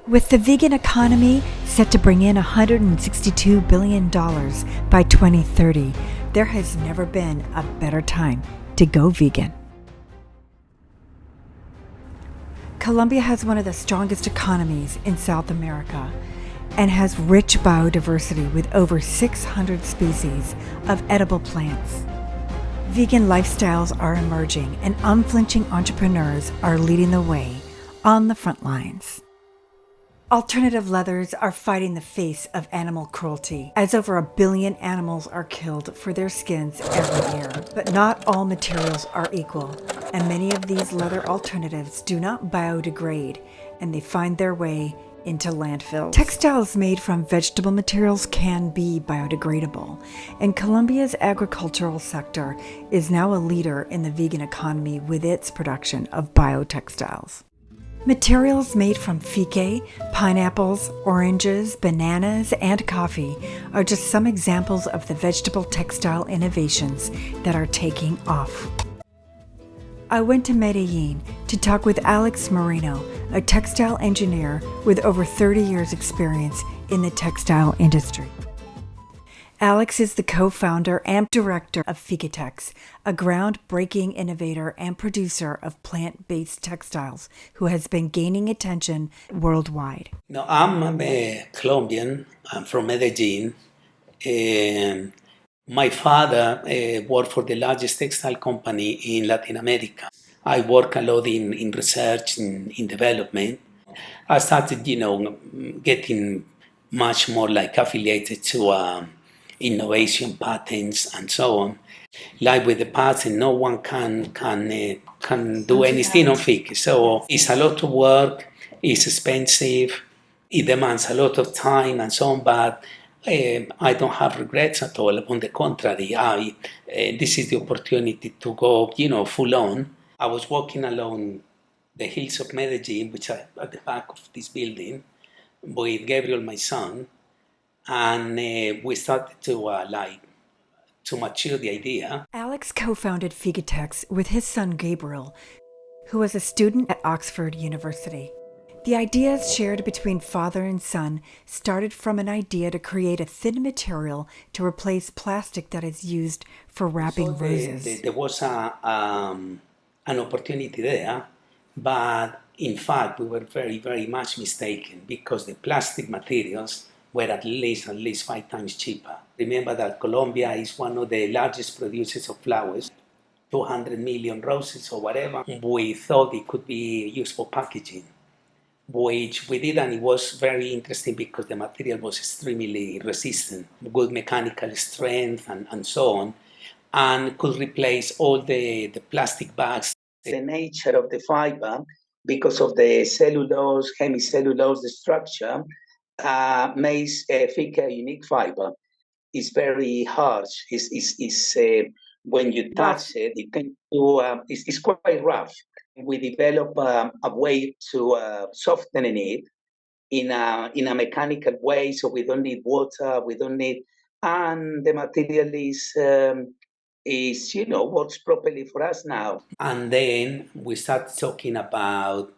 With the vegan economy set to bring in $162 billion by 2030, there has never been a better time to go vegan. Colombia has one of the strongest economies in South America and has rich biodiversity with over 600 species of edible plants. Vegan lifestyles are emerging and unflinching entrepreneurs are leading the way on the front lines. Alternative leathers are fighting the face of animal cruelty, as over 1 billion animals are killed for their skins every year. But not all materials are equal, and many of these leather alternatives do not biodegrade, and they find their way into landfills. Textiles made from vegetable materials can be biodegradable, and Colombia's agricultural sector is now a leader in the vegan economy with its production of biotextiles. Materials made from fique, pineapples, oranges, bananas, and coffee are just some examples of the vegetable textile innovations that are taking off. I went to Medellin to talk with Alex Moreno, a textile engineer with over 30 years' experience in the textile industry. Alex is the co-founder and director of FiqueTex, a groundbreaking innovator and producer of plant-based textiles who has been gaining attention worldwide. No, I'm a Colombian. I'm from Medellin. My father worked for the largest textile company in Latin America. I work a lot in research, in development. I started, getting much more like affiliated to innovation patents and so on. Like with the patent, no one can do anything on fique. So it's a lot of work, it's expensive, it demands a lot of time and so on, but I don't have regrets at all. On the contrary, this is the opportunity to go, full on. I was walking along the hills of Medellin, which are at the back of this building, with Gabriel, my son, and we started to mature the idea. Alex co-founded FiqueTex with his son Gabriel, who was a student at Oxford University. The ideas shared between father and son started from an idea to create a thin material to replace plastic that is used for wrapping roses. There was an opportunity there, but in fact we were very, very much mistaken because the plastic materials were at least 5 times cheaper. Remember that Colombia is one of the largest producers of flowers, 200 million roses or whatever. We thought it could be used for packaging, which we did, and it was very interesting because the material was extremely resistant, good mechanical strength and so on, and could replace all the plastic bags. The nature of the fiber, because of the cellulose, hemicellulose, the structure, makes fique a unique fiber. It's very harsh. When you touch it, it can do. It's quite rough. We develop a way to soften it in a mechanical way, so we don't need water. We don't need, and the material is works properly for us now. And then we start talking about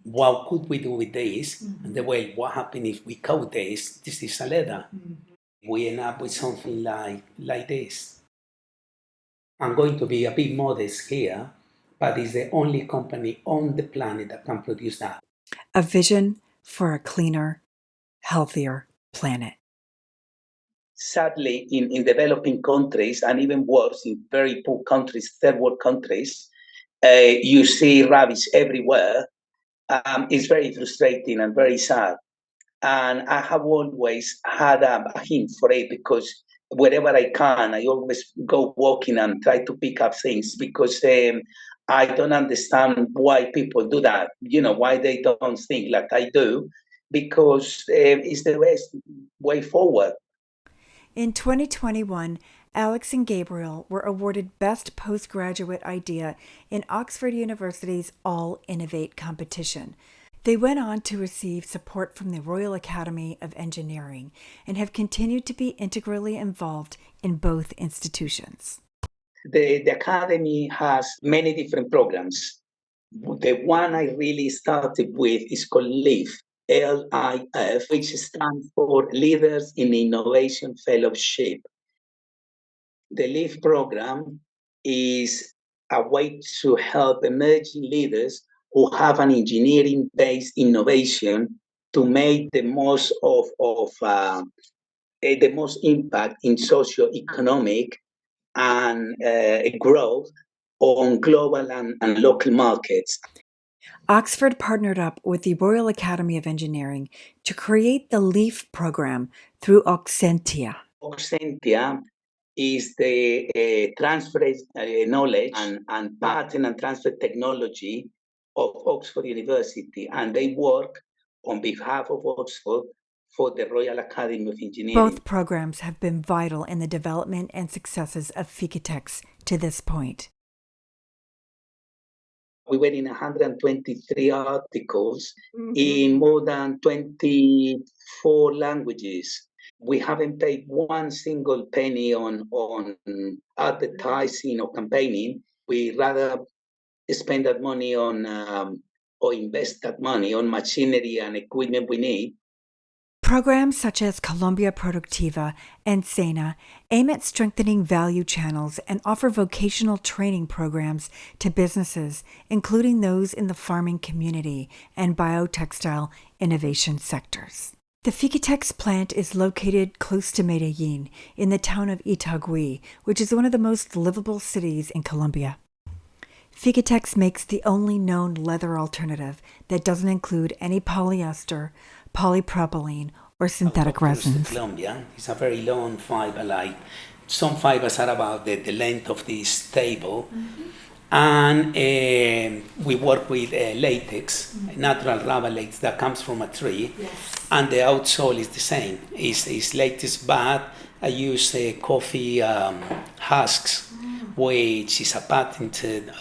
what could we do with this? Mm-hmm. And what happened if we coat this? This is a leather. Mm-hmm. We end up with something like this. I'm going to be a bit modest here, but it's the only company on the planet that can produce that. A vision for a cleaner, healthier planet. Sadly, in developing countries, and even worse, in very poor countries, third world countries, you see rubbish everywhere. It's very frustrating and very sad. And I have always had a hint for it because wherever I can, I always go walking and try to pick up things because I don't understand why people do that, why they don't think like I do, because it's the best way forward. In 2021, Alex and Gabriel were awarded Best Postgraduate Idea in Oxford University's All Innovate competition. They went on to receive support from the Royal Academy of Engineering and have continued to be integrally involved in both institutions. The Academy has many different programs. The one I really started with is called LIVE, LIF, which stands for Leaders in Innovation Fellowship. The LIF program is a way to help emerging leaders who have an engineering-based innovation to make the most of the most impact in socio-economic and growth on global and local markets. Oxford partnered up with the Royal Academy of Engineering to create the LEAF program through Oxentia. Oxentia is the transfer knowledge and patent and transfer technology of Oxford University, and they work on behalf of Oxford for the Royal Academy of Engineering. Both programs have been vital in the development and successes of FiqueTex to this point. We were in 123 articles in more than 24 languages. We haven't paid one single penny on advertising or campaigning. We rather spend that money on or invest that money on machinery and equipment we need. Programs such as Colombia Productiva and SENA aim at strengthening value channels and offer vocational training programs to businesses, including those in the farming community and biotextile innovation sectors. The FiqueTex plant is located close to Medellin in the town of Itagüí, which is one of the most livable cities in Colombia. FiqueTex makes the only known leather alternative that doesn't include any polyester, polypropylene, or synthetic resins. Colombia is a very long fiber, like some fibers are about the length of this table. And we work with latex, natural rubber latex that comes from a tree. Yes. And the outsole is the same. It's latex, but I use coffee husks, which is a patented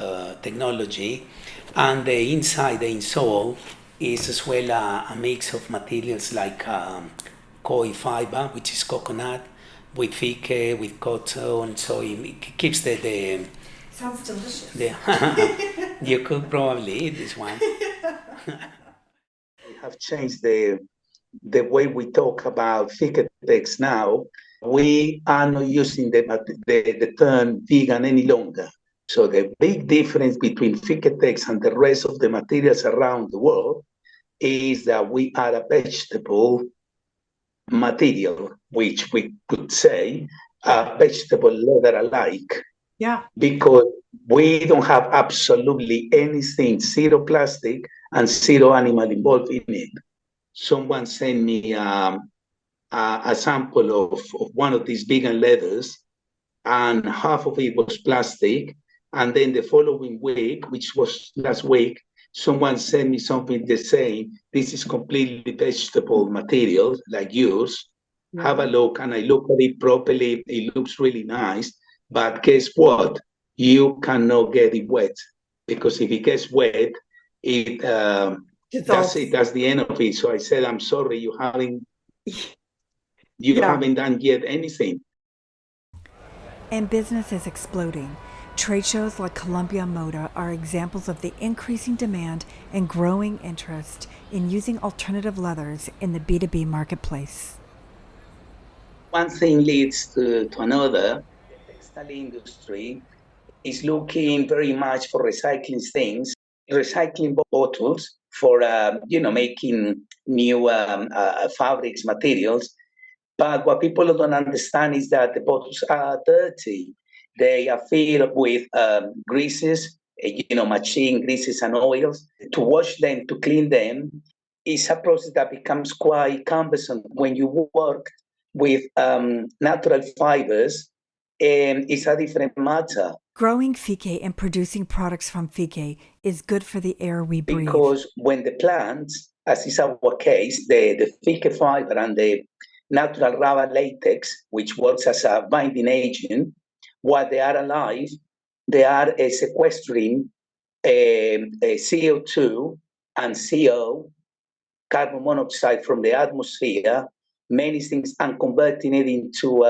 technology. And the inside, the insole, is as well a mix of materials like koi fiber, which is coconut, with fique, with cotton, so it keeps the Sounds delicious. You could probably eat this one. We have changed the way we talk about FiqueTex now. We are not using the term vegan any longer. So the big difference between FiqueTex and the rest of the materials around the world is that we are a vegetable material, which we could say a vegetable leather alike. Yeah. Because we don't have absolutely anything, zero plastic and zero animal involved in it. Someone sent me a sample of one of these vegan leathers, and half of it was plastic. And then the following week, which was last week, someone sent me something the same. This is completely vegetable material like yours. Yeah. Have a look, and I look at it properly. It looks really nice. But guess what? You cannot get it wet, because if it gets wet, that's it. That's the end of it. So I said, I'm sorry, you haven't done yet anything. And business is exploding. Trade shows like Colombia Moda are examples of the increasing demand and growing interest in using alternative leathers in the B2B marketplace. One thing leads to another. The textile industry is looking very much for recycling things, recycling bottles for making new fabrics, materials. But what people don't understand is that the bottles are dirty. They are filled with greases, machine greases and oils. To wash them, to clean them, is a process that becomes quite cumbersome. When you work with natural fibers, it's a different matter. Growing fique and producing products from fique is good for the air we breathe. Because when the plants, as is our case, the fique fiber and the natural rubber latex, which works as a binding agent, while they are alive, they are sequestering CO2 and CO, carbon monoxide from the atmosphere, many things, and converting it into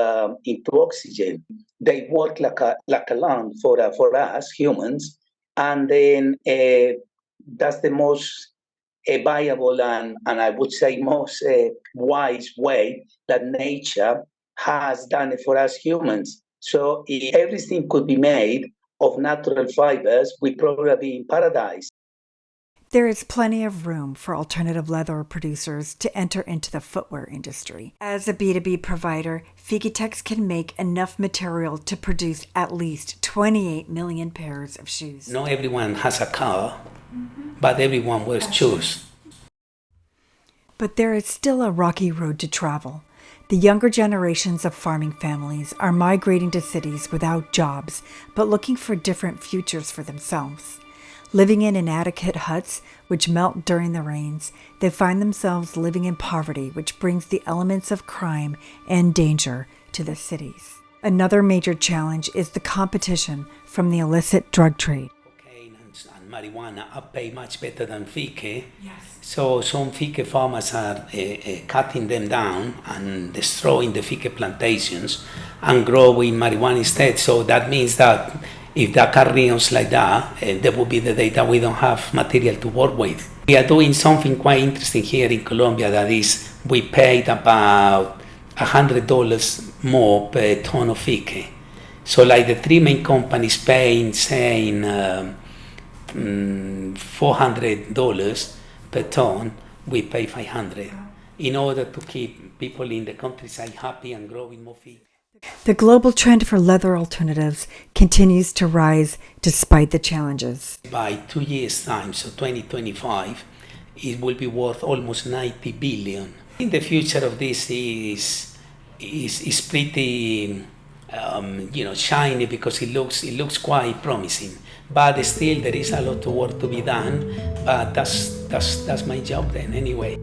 oxygen. They work like a lung for us humans, and then that's the most a viable and I would say most wise way that nature has done it for us humans. So if everything could be made of natural fibers, we'd probably be in paradise. There is plenty of room for alternative leather producers to enter into the footwear industry. As a B2B provider, FiqueTex can make enough material to produce at least 28 million pairs of shoes. Not everyone has a car, but everyone wears shoes. But there is still a rocky road to travel. The younger generations of farming families are migrating to cities without jobs, but looking for different futures for themselves. Living in inadequate huts, which melt during the rains, they find themselves living in poverty, which brings the elements of crime and danger to the cities. Another major challenge is the competition from the illicit drug trade. Cocaine and marijuana are paid much better than fique. Yes. So some fique farmers are cutting them down and destroying the fique plantations and growing marijuana instead. So that means that if that carries like that, there will be the day that we don't have material to work with. We are doing something quite interesting here in Colombia, that is, we paid about $100 more per ton of fique. So like the three main companies paying, saying $400 per ton, we pay $500 in order to keep people in the countryside happy and growing more fique. The global trend for leather alternatives continues to rise despite the challenges. By 2 years' time, so 2025, it will be worth almost 90 billion. I think the future of this is pretty shiny, because it looks quite promising. But still, there is a lot of work to be done. But that's my job then, anyway.